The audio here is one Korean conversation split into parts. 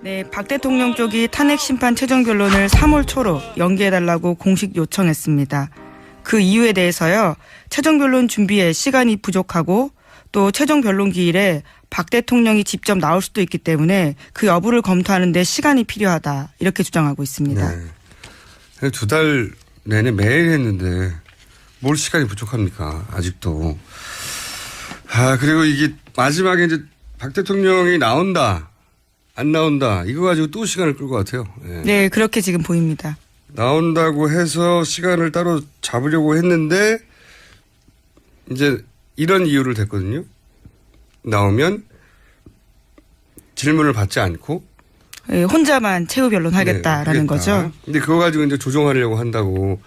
네, 박 대통령 쪽이 탄핵 심판 최종 변론을 3월 초로 연기해달라고 공식 요청했습니다. 그 이유에 대해서요, 최종 변론 준비에 시간이 부족하고 또 최종 변론 기일에 박 대통령이 직접 나올 수도 있기 때문에 그 여부를 검토하는 데 시간이 필요하다, 이렇게 주장하고 있습니다. 네. 2달 내내 매일 했는데 뭘 시간이 부족합니까? 아직도. 그리고 이게 마지막에 이제 박 대통령이 나온다, 안 나온다, 이거 가지고 또 시간을 끌 것 같아요. 네. 네, 그렇게 지금 보입니다. 나온다고 해서 시간을 따로 잡으려고 했는데 이제 이런 이유를 댔거든요. 나오면 질문을 받지 않고 네, 혼자만 최후 변론 하겠다라는 거죠. 근데 그거 가지고 이제 조정하려고 한다고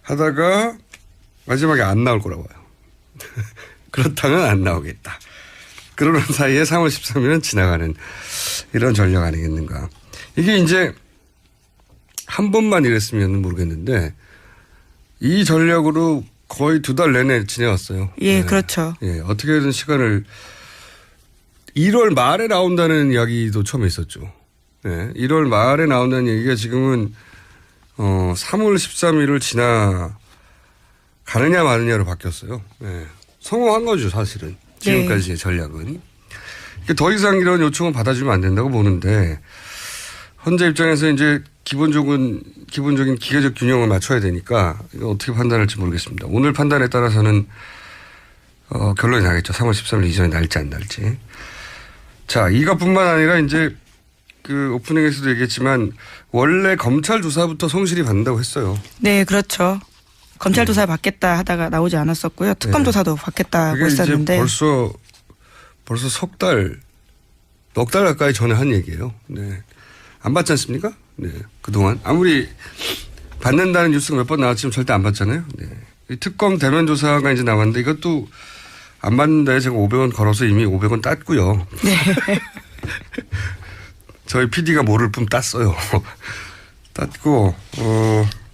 하다가 마지막에 안 나올 거라고 해요. 그렇다면 안 나오겠다. 그러는 사이에 3월 13일은 지나가는 이런 전략 아니겠는가. 이게 이제 한 번만 이랬으면 모르겠는데 이 전략으로 거의 2달 내내 지내왔어요. 예, 네. 그렇죠. 예, 어떻게든 시간을 1월 말에 나온다는 이야기도 처음에 있었죠. 네, 1월 말에 나온다는 얘기가 지금은 3월 13일을 지나가느냐 마느냐로 바뀌었어요. 네, 성공한 거죠, 사실은. 지금까지의 전략은. 더 이상 이런 요청은 받아주면 안 된다고 보는데 헌재 입장에서 이제 기본적인 기계적 균형을 맞춰야 되니까 이거 어떻게 판단할지 모르겠습니다. 오늘 판단에 따라서는 결론이 나겠죠. 3월 13일 이전에 날지 안 날지. 자, 이것뿐만 아니라 이제 그 오프닝에서도 얘기했지만 원래 검찰 조사부터 성실히 받는다고 했어요. 네, 그렇죠. 검찰 조사 받겠다 하다가 나오지 않았었고요. 특검 조사도 받겠다고 했었는데. 벌써 석 달, 넉 달 가까이 전에 한 얘기예요. 네. 안 받지 않습니까? 네. 그동안. 아무리 받는다는 뉴스가 몇 번 나왔지만 절대 안 받잖아요. 네. 이 특검 대면 조사가 이제 나왔는데 이것도 안 받는다에 제가 500원 걸어서 이미 500원 땄고요. 네. 저희 PD가 모를 뿐 땄어요. 땄고,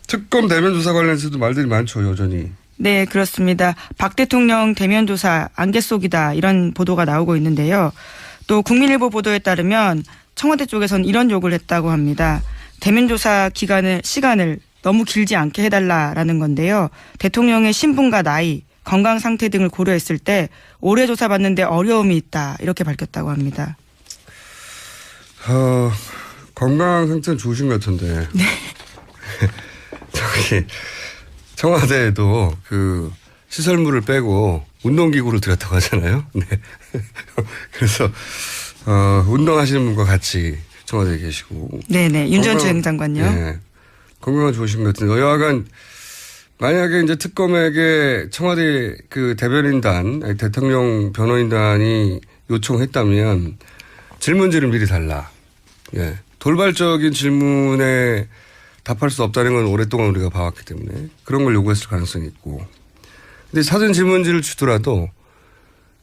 특검 대면 조사 관련해서도 말들이 많죠, 여전히. 네, 그렇습니다. 박 대통령 대면 조사 안개 속이다, 이런 보도가 나오고 있는데요. 또 국민일보 보도에 따르면 청와대 쪽에서는 이런 요구를 했다고 합니다. 대면 조사 시간을 너무 길지 않게 해달라라는 건데요. 대통령의 신분과 나이, 건강 상태 등을 고려했을 때 오래 조사받는데 어려움이 있다, 이렇게 밝혔다고 합니다. 건강 상태는 좋으신 것 같은데. 네. 저기 청와대에도 그 시설물을 빼고 운동기구를 들였다고 하잖아요. 네. 그래서 운동하시는 분과 같이 청와대에 계시고. 네네. 윤전추 행장관요. 네. 건강은 좋으신 것 같은데 여하간 만약에 이제 특검에게 청와대 그 대변인단, 아니 대통령 변호인단이 요청했다면 질문지를 미리 달라. 예. 돌발적인 질문에 답할 수 없다는 건 오랫동안 우리가 봐왔기 때문에 그런 걸 요구했을 가능성이 있고. 근데 사전 질문지를 주더라도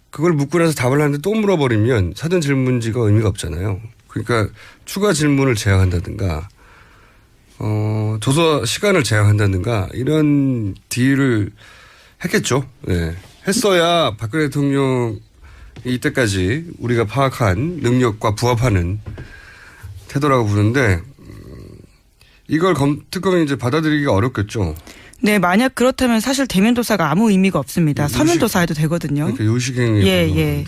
그걸 묻고 나서 답을 하는데 또 물어버리면 사전 질문지가 의미가 없잖아요. 그러니까 추가 질문을 제한한다든가, 조사 시간을 제한한다든가 이런 딜을 했겠죠. 네. 했어야 박근혜 대통령이 이때까지 우리가 파악한 능력과 부합하는 태도라고 부르는데 이걸 특검이 이제 받아들이기가 어렵겠죠. 네, 만약 그렇다면 사실 대면 조사가 아무 의미가 없습니다. 서면 조사해도 되거든요. 그러니까 요식행위. 예.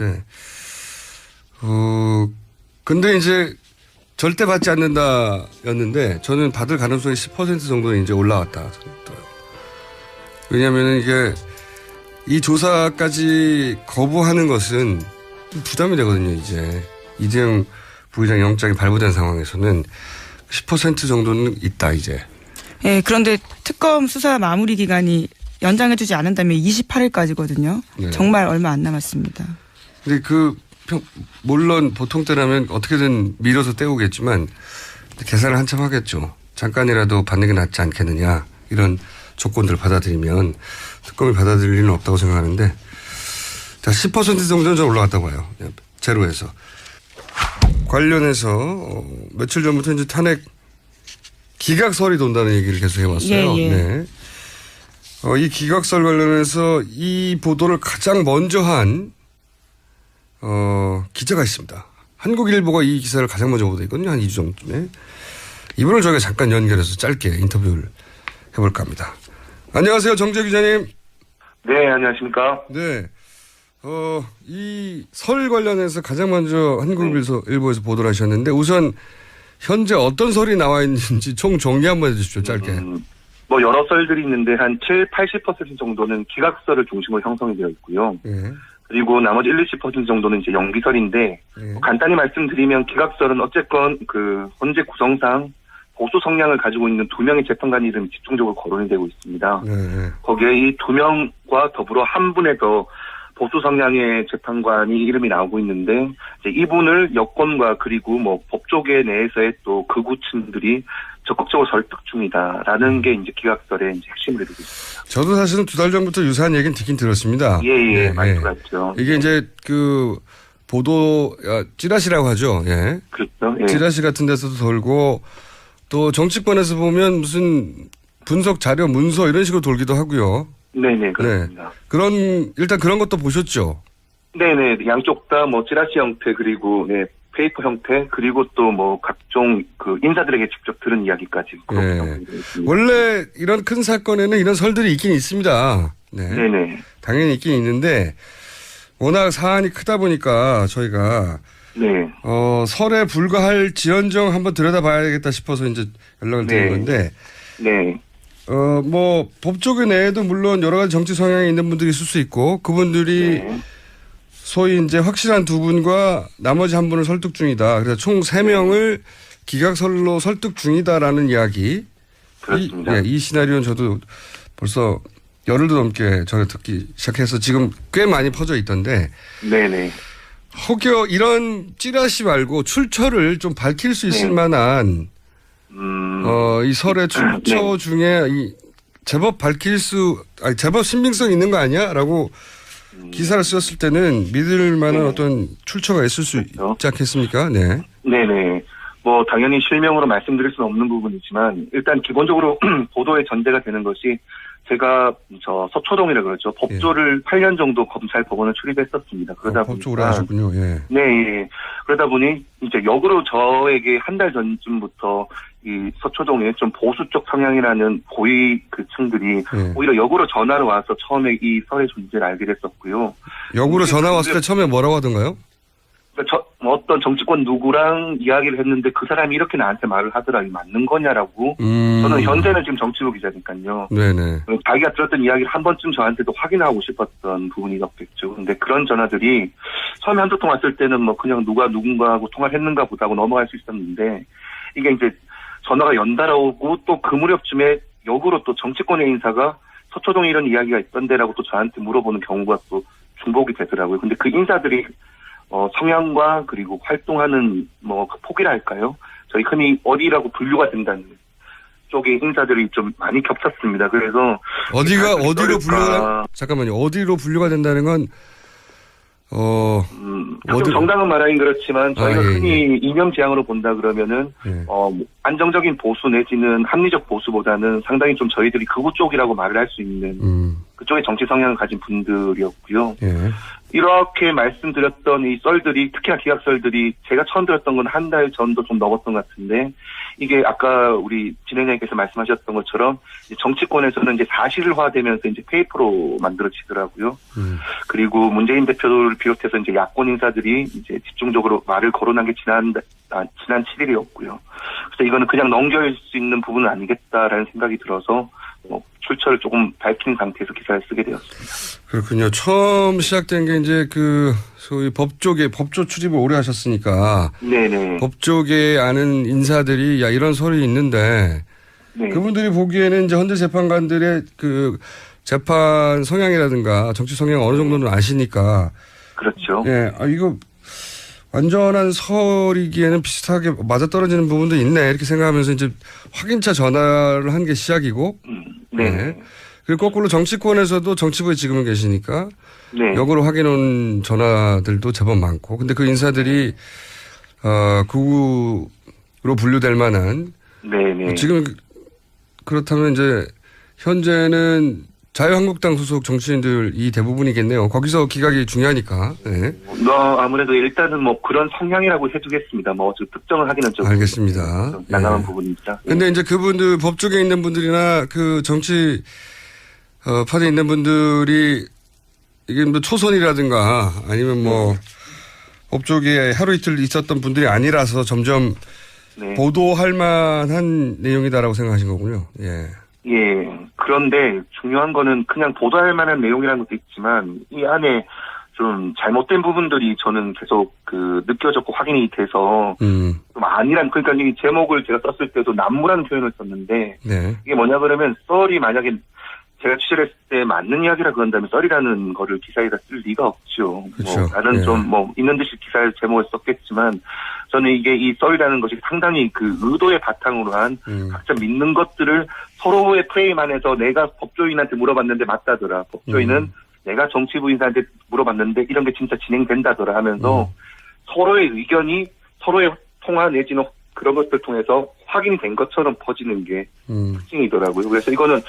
근데 이제 절대 받지 않는다였는데 저는 받을 가능성이 10% 정도는 이제 올라왔다. 왜냐하면 이게 이 조사까지 거부하는 것은 부담이 되거든요. 이제 이재용 부회장 영장이 발부된 상황에서는 10% 정도는 있다 이제. 예, 그런데 특검 수사 마무리 기간이 연장해주지 않는다면 28일까지거든요. 네. 정말 얼마 안 남았습니다. 근데 물론 보통 때라면 어떻게든 밀어서 때우겠지만 계산을 한참 하겠죠. 잠깐이라도 받는 게 낫지 않겠느냐 이런 조건들을 받아들이면 특검이 받아들일 리는 없다고 생각하는데 자, 10% 정도는 좀 올라갔다고 봐요. 제로에서. 관련해서 며칠 전부터 이제 탄핵 기각설이 돈다는 얘기를 계속 해왔어요. 예. 네. 이 기각설 관련해서 이 보도를 가장 먼저 한 기자가 있습니다. 한국일보가 이 기사를 가장 먼저 보도했거든요. 한 2주 전쯤에. 이분을 저희가 잠깐 연결해서 짧게 인터뷰를 해볼까 합니다. 안녕하세요. 정재 기자님. 네, 안녕하십니까. 네. 이 설 관련해서 가장 먼저 한국일보에서 보도를 하셨는데 우선 현재 어떤 설이 나와 있는지 총 정리 한번 해주십시오. 짧게. 뭐 여러 썰들이 있는데 한 70-80% 정도는 기각설을 중심으로 형성이 되어 있고요. 예. 그리고 나머지 1-20% 정도는 이제 연기설인데 간단히 말씀드리면 기각설은 어쨌건 그 헌재 구성상 보수 성향을 가지고 있는 2명의 재판관 이름이 집중적으로 거론이 되고 있습니다. 거기에 이 2명과 더불어 한 분의 더 보수 성향의 재판관이 이름이 나오고 있는데 이제 이분을 여권과 그리고 뭐 법조계 내에서의 또 극우층들이 적극적으로 설득 중이다라는 게 이제 기각설의 이제 핵심을 이루고 있습니다. 저도 사실은 2달 전부터 유사한 얘기는 듣긴 들었습니다. 예, 말투가 있죠. 이게 이제 그 보도 찌라시라고 하죠. 예. 그렇죠. 예. 찌라시 같은 데서도 돌고 또 정치권에서 보면 무슨 분석 자료 문서 이런 식으로 돌기도 하고요. 네네, 그렇습니다. 일단 그런 것도 보셨죠? 네네, 양쪽 다 뭐 찌라시 형태 그리고 네, 페이퍼 형태 그리고 또 뭐 각종 그 인사들에게 직접 들은 이야기까지. 네. 원래 이런 큰 사건에는 이런 설들이 있긴 있습니다. 네. 네네. 당연히 있긴 있는데 워낙 사안이 크다 보니까 저희가 네. 설에 불과할 지연정 한번 들여다봐야겠다 싶어서 이제 연락을 드린 건데. 네. 뭐 법조계 내에도 물론 여러 가지 정치 성향이 있는 분들이 있을 수 있고 그분들이 소위 이제 확실한 2분과 나머지 한 분을 설득 중이다. 그래서 총 3명을 기각설로 설득 중이다라는 이야기. 그렇습니다. 이 시나리오는 저도 벌써 열흘도 넘게 전에 듣기 시작해서 지금 꽤 많이 퍼져 있던데. 네네. 혹여 이런 찌라시 말고 출처를 좀 밝힐 수 있을 만한 이 설의 출처 중에 제법 제법 신빙성 있는 거 아니야? 라고 기사를 쓰셨을 때는 믿을 만한 어떤 출처가 있을 수 있지 않겠습니까? 네. 네네. 뭐 당연히 실명으로 말씀드릴 수는 없는 부분이지만 일단 기본적으로 보도의 전제가 되는 것이 제가 서초동이라 그러죠. 법조를 8년 정도 검찰 법원을 출입했었습니다. 그러다 보니까 법조 오래 하셨군요. 예. 네, 예. 그러다 보니 이제 역으로 저에게 한 달 전쯤부터 이 서초동에 좀 보수 쪽 성향이라는 고위 그 층들이 오히려 역으로 전화를 와서 처음에 이 설의 존재를 알게 됐었고요. 역으로 전화 왔을 때 처음에 뭐라고 하던가요? 어떤 정치권 누구랑 이야기를 했는데 그 사람이 이렇게 나한테 말을 하더라. 이게 맞는 거냐라고. 저는 현재는 지금 정치부 기자니까요. 네네. 자기가 들었던 이야기를 한 번쯤 저한테도 확인하고 싶었던 부분이었겠죠. 근데 그런 전화들이 처음에 한두 통 왔을 때는 뭐 그냥 누가 누군가하고 통화를 했는가 보다 하고 넘어갈 수 있었는데 이게 이제 전화가 연달아 오고 또 그 무렵쯤에 역으로 또 정치권의 인사가 서초동에 이런 이야기가 있던데라고 또 저한테 물어보는 경우가 또 중복이 되더라고요. 근데 그 인사들이 성향과 그리고 활동하는 그 폭이랄까요? 저희 흔히 어디라고 분류가 된다는 쪽의 인사들이 좀 많이 겹쳤습니다. 그래서 어디로 잠깐만요. 어디로 분류가 된다는 건 좀 정당한 말하긴 그렇지만 저희가 흔히 이념 지향으로 본다 그러면은 안정적인 보수 내지는 합리적 보수보다는 상당히 좀 저희들이 극우 쪽이라고 말을 할 수 있는 그쪽의 정치 성향을 가진 분들이었고요. 이렇게 말씀드렸던 이 썰들이 특히나 기각설들이 제가 처음 들었던 건 한 달 전도 좀 넘었던 것 같은데 이게 아까 우리 진행자님께서 말씀하셨던 것처럼 정치권에서는 이제 사실화되면서 이제 페이퍼로 만들어지더라고요. 그리고 문재인 대표를 비롯해서 이제 야권 인사들이 이제 집중적으로 말을 거론한 게 지난 7일이었고요. 그래서 이거는 그냥 넘길 수 있는 부분은 아니겠다라는 생각이 들어서 출처를 조금 밝힌 상태에서 기사를 쓰게 되었습니다. 그렇군요. 처음 시작된 게 이제 그 소위 법조 출입을 오래 하셨으니까. 네네. 법조계 아는 인사들이 이런 설이 있는데. 네. 그분들이 보기에는 이제 헌재 재판관들의 그 재판 성향이라든가 정치 성향 어느 정도는 아시니까. 그렇죠. 예. 이거 완전한 설이기에는 비슷하게 맞아떨어지는 부분도 있네. 이렇게 생각하면서 이제 확인차 전화를 한 게 시작이고. 네. 그리고 거꾸로 정치권에서도 정치부에 지금은 계시니까. 네. 역으로 확인 온 전화들도 제법 많고. 근데 그 인사들이, 극우로 분류될 만한. 네네. 지금 그렇다면 이제 현재는 자유한국당 소속 정치인들이 대부분이겠네요. 거기서 기각이 중요하니까. 네. 아무래도 일단은 뭐 그런 성향이라고 해두겠습니다. 뭐 특정을 하기는 좀 알겠습니다. 난감한 부분입니다. 근데 이제 그분들 법조계에 있는 분들이나 그 정치 파트에 있는 분들이 이게 뭐 초선이라든가 아니면 뭐 법조계에 하루 이틀 있었던 분들이 아니라서 점점 보도할 만한 내용이다라고 생각하신 거군요. 예. 예. 그런데 중요한 거는 그냥 보도할 만한 내용이라는 것도 있지만 이 안에 좀 잘못된 부분들이 저는 계속 느껴졌고 확인이 돼서 좀 아니란, 그러니까 이 제목을 제가 썼을 때도 난무라는 표현을 썼는데 이게 뭐냐 그러면 썰이 만약에 제가 취재를 했을 때 맞는 이야기라 그런다면 썰이라는 거를 기사에다 쓸 리가 없죠. 그렇죠. 뭐 나는 좀 뭐 있는 듯이 기사의 제목을 썼겠지만 저는 이게 이 썰이라는 것이 상당히 그 의도의 바탕으로 한 각자 믿는 것들을 서로의 프레임 안에서 내가 법조인한테 물어봤는데 맞다더라. 법조인은 내가 정치부인한테 물어봤는데 이런 게 진짜 진행된다더라 하면서 서로의 의견이 서로의 통화 내지는 그런 것들 통해서 확인이 된 것처럼 퍼지는 게 특징이더라고요. 그래서 이거는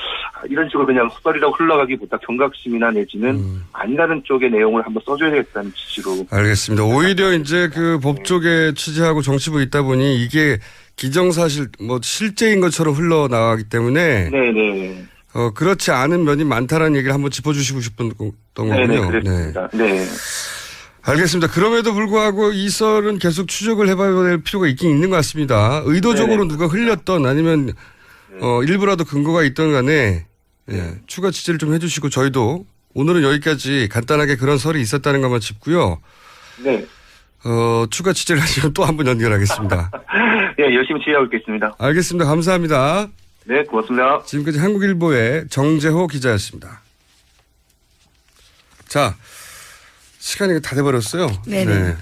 이런 식으로 그냥 썰이라고 흘러가기보다 경각심이나 내지는 아니라는 쪽의 내용을 한번 써줘야겠다는 취지로. 알겠습니다. 오히려 이제 그 법조계 취재하고 정치부에 있다 보니 이게 기정사실 뭐 실제인 것처럼 흘러나가기 때문에 네네. 그렇지 않은 면이 많다라는 얘기를 한번 짚어주시고 싶었던 거군요. 네네, 그렇습니다. 네. 알겠습니다. 그럼에도 불구하고 이 썰은 계속 추적을 해봐야 될 필요가 있긴 있는 것 같습니다. 의도적으로 누가 흘렸던 아니면 일부라도 근거가 있던 간에 추가 취재를 좀 해주시고 저희도 오늘은 여기까지 간단하게 그런 썰이 있었다는 것만 짚고요. 네. 추가 취재를 하시면 또 한번 연결하겠습니다. 네, 열심히 취재하고 있겠습니다. 알겠습니다. 감사합니다. 네, 고맙습니다. 지금까지 한국일보의 정재호 기자였습니다. 자, 시간이 다 돼버렸어요. 네네.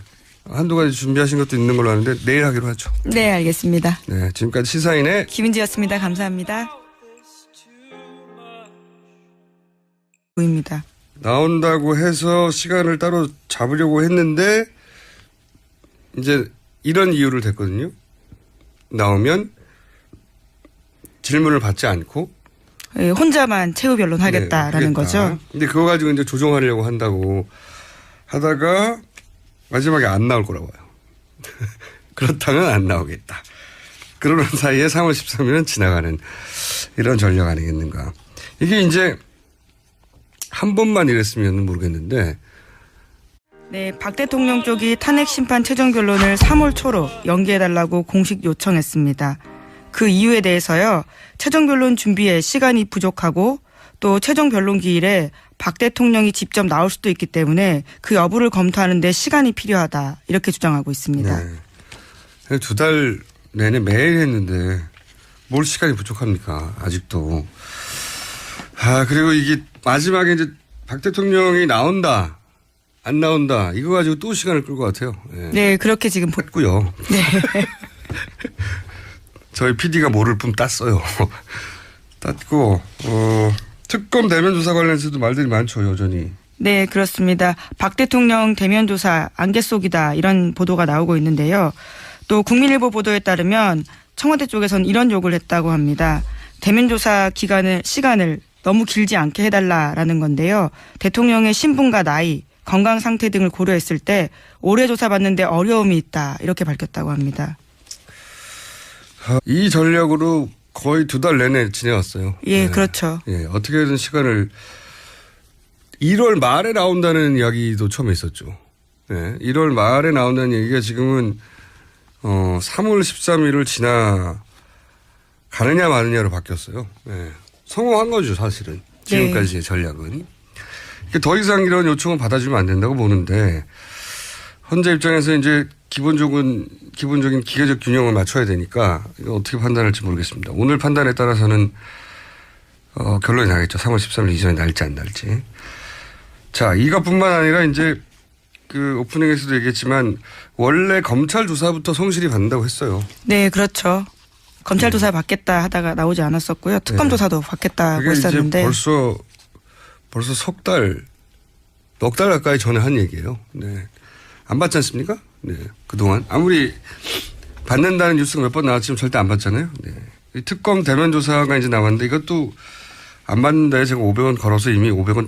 한두 가지 준비하신 것도 있는 걸로 아는데 내일 하기로 하죠. 네, 알겠습니다. 네, 지금까지 시사인의 김은지였습니다. 감사합니다. 보입니다. 나온다고 해서 시간을 따로 잡으려고 했는데 이제 이런 이유를 댔거든요. 나오면 질문을 받지 않고 혼자만 최후 변론 하겠다라는 거죠. 근데 그거 가지고 이제 조정하려고 한다고 하다가 마지막에 안 나올 거라고 해요. 그렇다면 안 나오겠다. 그러는 사이에 3월 13일은 지나가는 이런 전략 아니겠는가. 이게 이제 한 번만 이랬으면 모르겠는데. 네, 박 대통령 쪽이 탄핵 심판 최종 변론을 3월 초로 연기해달라고 공식 요청했습니다. 그 이유에 대해서요. 최종 변론 준비에 시간이 부족하고 또 최종 변론 기일에 박 대통령이 직접 나올 수도 있기 때문에 그 여부를 검토하는 데 시간이 필요하다. 이렇게 주장하고 있습니다. 네. 2달 내내 매일 했는데 뭘 시간이 부족합니까? 아직도. 그리고 이게 마지막에 이제 박 대통령이 나온다. 안 나온다. 이거 가지고 또 시간을 끌 것 같아요. 네, 그렇게 지금 했고요. 네. 저희 PD가 모를 뿐 땄어요. 땄고, 특검 대면 조사 관련해서도 말들이 많죠, 여전히. 네, 그렇습니다. 박 대통령 대면 조사 안개 속이다 이런 보도가 나오고 있는데요. 또 국민일보 보도에 따르면 청와대 쪽에서는 이런 요구를 했다고 합니다. 대면 조사 시간을 너무 길지 않게 해달라라는 건데요. 대통령의 신분과 나이, 건강 상태 등을 고려했을 때 오래 조사받는데 어려움이 있다 이렇게 밝혔다고 합니다. 이 전략으로 거의 2달 내내 지내왔어요. 예, 그렇죠. 예, 어떻게든 시간을 1월 말에 나온다는 이야기도 처음에 있었죠. 예, 1월 말에 나온다는 얘기가 지금은 3월 13일을 지나가느냐 마느냐로 바뀌었어요. 예, 성공한 거죠, 사실은. 지금까지의 전략은. 더 이상 이런 요청은 받아주면 안 된다고 보는데 헌재 입장에서 이제 기본적인 기계적 균형을 맞춰야 되니까 이거 어떻게 판단할지 모르겠습니다. 오늘 판단에 따라서는 결론이 나겠죠. 3월 13일 이전에 날지 안 날지. 자, 이것뿐만 아니라 이제 그 오프닝에서도 얘기했지만 원래 검찰 조사부터 성실히 받는다고 했어요. 네, 그렇죠. 검찰 조사 받겠다 하다가 나오지 않았었고요. 특검 조사도 받겠다고 했었는데. 이제 벌써 넉 달 가까이 전에 한 얘기예요. 네. 안 받지 않습니까? 네. 그동안. 아무리 받는다는 뉴스가 몇 번 나왔지만 절대 안 받잖아요. 네. 이 특검 대면 조사가 이제 나왔는데 이것도 안 받는데 제가 500원 걸어서 이미 500원